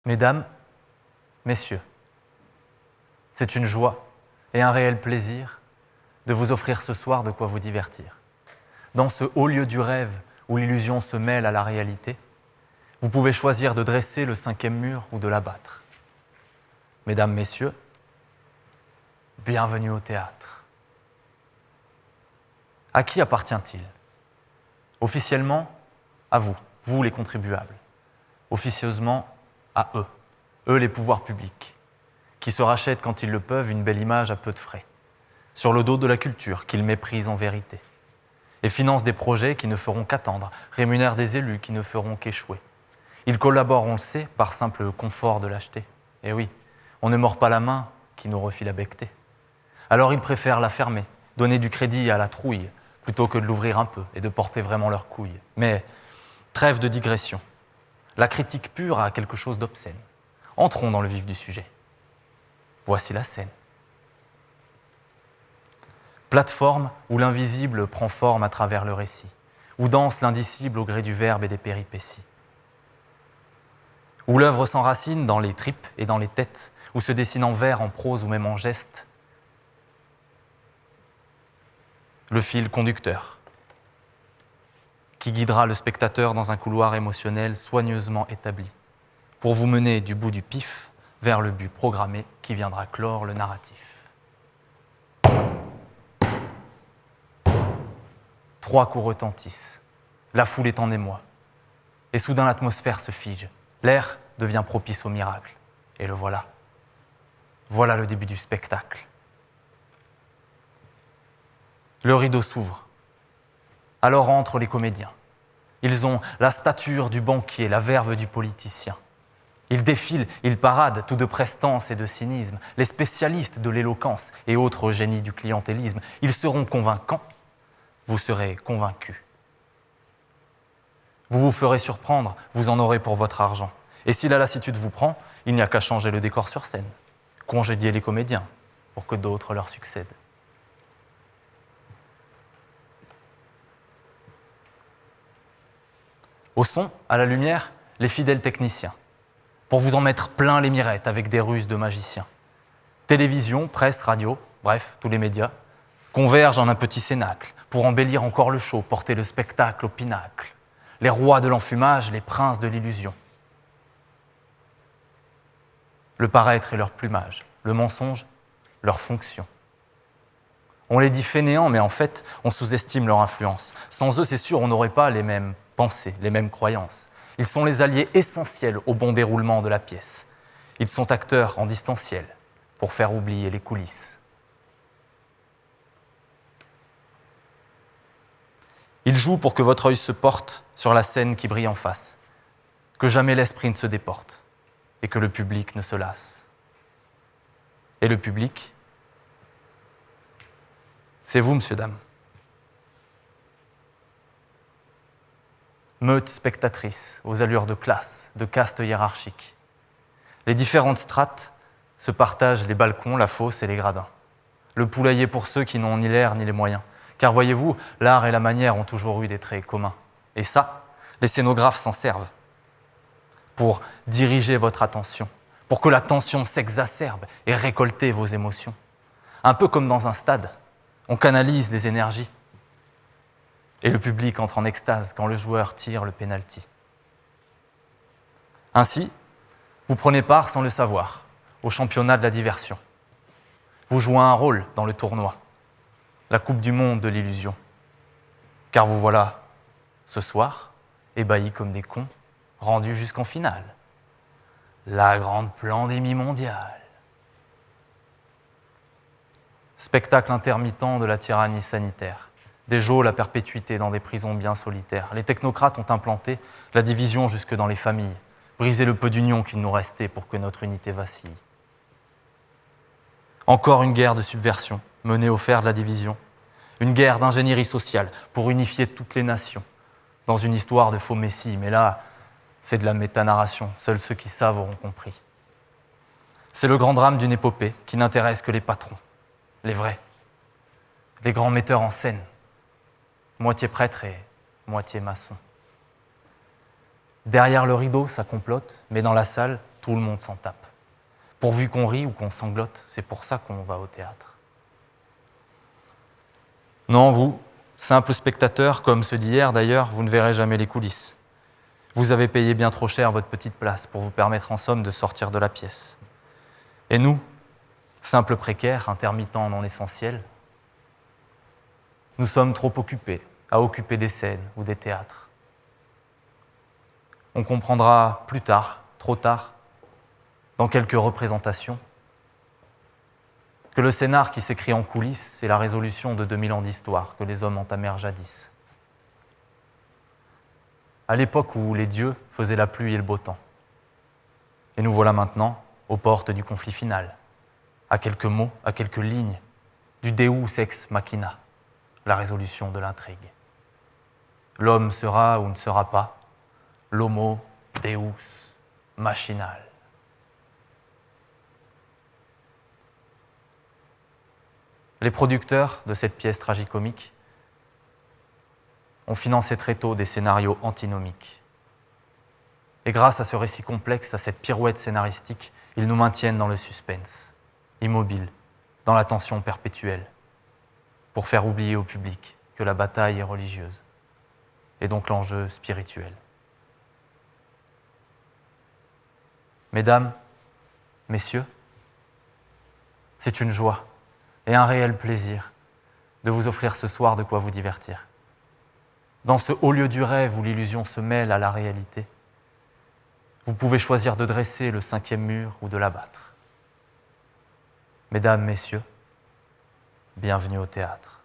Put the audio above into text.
Mesdames, Messieurs, c'est une joie et un réel plaisir de vous offrir ce soir de quoi vous divertir. Dans ce haut lieu du rêve où l'illusion se mêle à la réalité, vous pouvez choisir de dresser le 5e mur ou de l'abattre. Mesdames, Messieurs, bienvenue au théâtre. À qui appartient-il? Officiellement, à vous, vous les contribuables. Officieusement, à eux les pouvoirs publics, qui se rachètent quand ils le peuvent une belle image à peu de frais, sur le dos de la culture qu'ils méprisent en vérité, et financent des projets qui ne feront qu'attendre, rémunèrent des élus qui ne feront qu'échouer. Ils collaborent, on le sait, par simple confort de l'acheter. Et oui, on ne mord pas la main qui nous refile la becqueté. Alors ils préfèrent la fermer, donner du crédit à la trouille, plutôt que de l'ouvrir un peu et de porter vraiment leurs couilles. Mais trêve de digression. La critique pure a quelque chose d'obscène. Entrons dans le vif du sujet. Voici la scène. Plateforme où l'invisible prend forme à travers le récit, où danse l'indicible au gré du verbe et des péripéties. Où l'œuvre s'enracine dans les tripes et dans les têtes, où se dessine en vers, en prose ou même en geste le fil conducteur qui guidera le spectateur dans un couloir émotionnel soigneusement établi pour vous mener du bout du pif vers le but programmé qui viendra clore le narratif. 3 coups retentissent, la foule est en émoi, et soudain l'atmosphère se fige, l'air devient propice au miracle, et le voilà. Voilà le début du spectacle. Le rideau s'ouvre. Alors entrent les comédiens. Ils ont la stature du banquier, la verve du politicien. Ils défilent, ils paradent, tout de prestance et de cynisme, les spécialistes de l'éloquence et autres génies du clientélisme. Ils seront convaincants, vous serez convaincus. Vous vous ferez surprendre, vous en aurez pour votre argent. Et si la lassitude vous prend, il n'y a qu'à changer le décor sur scène, congédier les comédiens pour que d'autres leur succèdent. Au son, à la lumière, les fidèles techniciens, pour vous en mettre plein les mirettes avec des ruses de magiciens. Télévision, presse, radio, bref, tous les médias, convergent en un petit cénacle pour embellir encore le show, porter le spectacle au pinacle. Les rois de l'enfumage, les princes de l'illusion. Le paraître et leur plumage, le mensonge, leur fonction. On les dit fainéants, mais en fait, on sous-estime leur influence. Sans eux, c'est sûr, on n'aurait pas les mêmes pensées, les mêmes croyances. Ils sont les alliés essentiels au bon déroulement de la pièce. Ils sont acteurs en distanciel pour faire oublier les coulisses. Ils jouent pour que votre œil se porte sur la scène qui brille en face, que jamais l'esprit ne se déporte et que le public ne se lasse. Et le public, c'est vous, messieurs, dames. Meute spectatrice aux allures de classe, de caste hiérarchique. Les différentes strates se partagent les balcons, la fosse et les gradins. Le poulailler pour ceux qui n'ont ni l'air ni les moyens. Car voyez-vous, l'art et la manière ont toujours eu des traits communs. Et ça, les scénographes s'en servent pour diriger votre attention, pour que la tension s'exacerbe et récolter vos émotions. Un peu comme dans un stade, on canalise les énergies. Et le public entre en extase quand le joueur tire le pénalty. Ainsi, vous prenez part sans le savoir au championnat de la diversion. Vous jouez un rôle dans le tournoi, la Coupe du Monde de l'illusion. Car vous voilà, ce soir, ébahis comme des cons, rendus jusqu'en finale. La grande pandémie mondiale. Spectacle intermittent de la tyrannie sanitaire. Des geôles à perpétuité dans des prisons bien solitaires. Les technocrates ont implanté la division jusque dans les familles, brisé le peu d'union qu'il nous restait pour que notre unité vacille. Encore une guerre de subversion menée au fer de la division, une guerre d'ingénierie sociale pour unifier toutes les nations, dans une histoire de faux messie, mais là, c'est de la métanarration, seuls ceux qui savent auront compris. C'est le grand drame d'une épopée qui n'intéresse que les patrons, les vrais, les grands metteurs en scène, moitié prêtre et moitié maçon. Derrière le rideau, ça complote, mais dans la salle, tout tout le monde s'en tape. Pourvu qu'on rit ou qu'on sanglote, c'est pour ça qu'on va au théâtre. Non, vous, simple spectateur, comme ceux d'hier d'ailleurs, vous ne verrez jamais les coulisses. Vous avez payé bien trop cher votre petite place pour vous permettre en somme de sortir de la pièce. Et nous, simples précaires, intermittents non essentiels, nous sommes trop occupés à occuper des scènes ou des théâtres. On comprendra plus tard, trop tard, dans quelques représentations, que le scénar qui s'écrit en coulisses est la résolution de 2000 ans d'histoire que les hommes entamèrent jadis. À l'époque où les dieux faisaient la pluie et le beau temps. Et nous voilà maintenant aux portes du conflit final, à quelques mots, à quelques lignes du Deus ex machina, la résolution de l'intrigue. L'homme sera ou ne sera pas l'homo deus machinal. Les producteurs de cette pièce tragicomique ont financé très tôt des scénarios antinomiques. Et grâce à ce récit complexe, à cette pirouette scénaristique, ils nous maintiennent dans le suspense, immobiles, dans la tension perpétuelle, pour faire oublier au public que la bataille est religieuse, et donc l'enjeu spirituel. Mesdames, messieurs, c'est une joie et un réel plaisir de vous offrir ce soir de quoi vous divertir. Dans ce haut lieu du rêve où l'illusion se mêle à la réalité, vous pouvez choisir de dresser le 5e mur ou de l'abattre. Mesdames, messieurs, bienvenue au théâtre.